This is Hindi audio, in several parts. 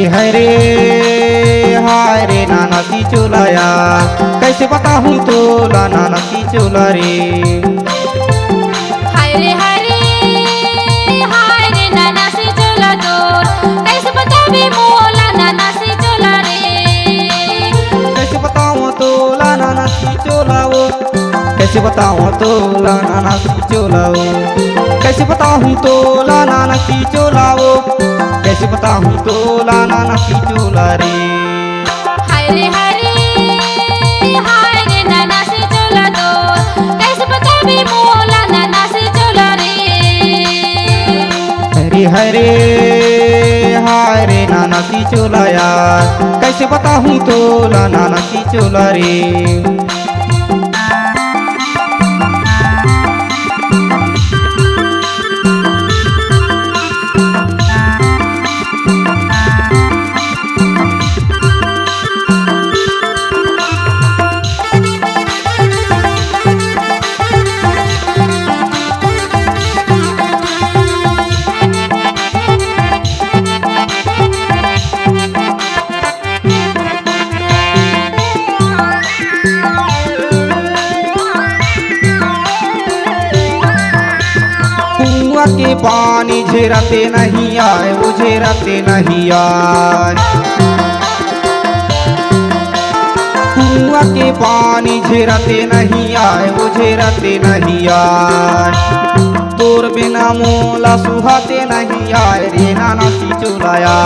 हरे हाय रे नाना सी चोलाया, कैसे बताऊं तोला नाना सी चोला रे। हाय रे नाना सी चोला तोर, कैसे बताबी मोला नाना सी चोला रे। कैसे बताऊं तोला नाना सी चोला वो, कैसे बताऊं तोला नाना सी चोला वो, कैसे बताऊं तोला नाना सी चोला वो, कैसे बताऊं तोला नाना सी चोला रे। हाय रे नाना सी चोला तोर, कैसे बताबी मोला नाना सी चोला रे। हरे हाय रे नाना सी चोला यार, कैसे बताऊं तोला नाना सी चोला रे। कुआं के पानी झेरते नहीं आए, वो झेरते नहीं आए। कुआं के पानी झेरते नहीं आए, वो झेरते नहीं आए। तोर बिना मोला सुहाते नहीं आए रे नाना सी चोलाया,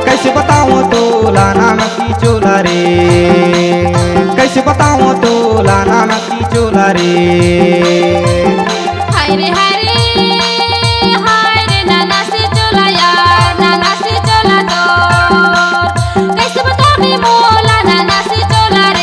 कैसे बताऊं तोला नाना सी चोला रे। कैसे बताऊं तोला नाना सी चोला रे। हाय रे नाना सी चोला यार, नाना सी चोला तोर, कैसे बताबी मोला नाना सी चोला रे।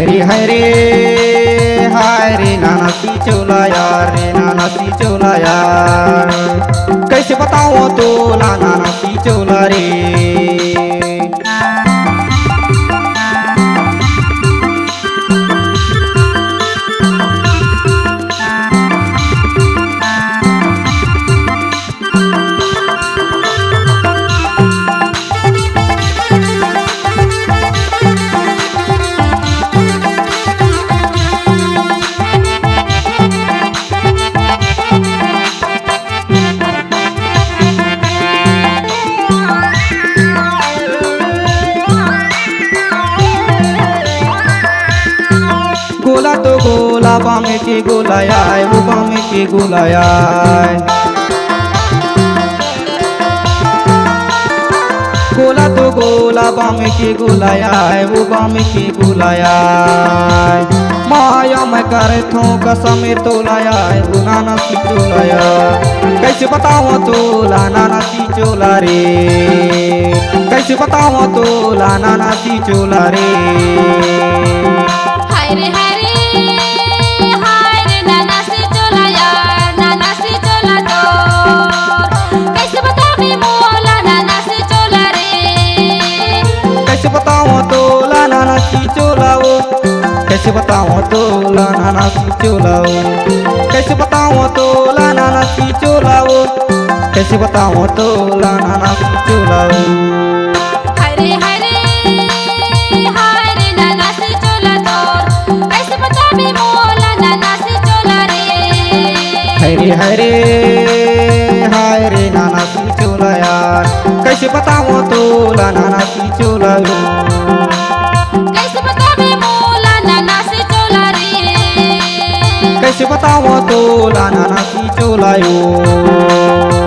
हरे हाय रे नाना सी चोला यार रे नाना सी चोला यार, कैसे बताऊं तोला नाना सी चोला रे। गोला तो गोला बामे के गोलाया है, वो बामे के गोलाया है। गोला तो गोला बामे के गोलाया है, वो बामे के गोलाया है। माया मैं करे थो कसम तोलाया है, वो नाना सी चोलाया, कैसे बताऊं तोला नाना सी चोला रे। कैसे बताऊं तोला नाना सी चोला रे। हाय रे नाना सी चोला यार, नाना सी चोला तोर, कैसे बताबी मोला नाना सी चोला रे। कैसे बताऊं तोला नाना सी चोला वो, कैसे बताऊं तोला नाना सी चोला वो, कैसे बताऊं तोला नाना सी चोला वो, कैसे बताऊं तोला नाना सी चोला वो। हाय रे नाना सी चोला तोर, कैसे बताबी मोला नाना सी चोला रे। हरे है रे हाय रे नानासी चोला यार कैसे बताओ तोला नानासी चोला यो कैसे बतावे मोला नानासी चोला रे कैसे बताओ तोला नानासी चोला यो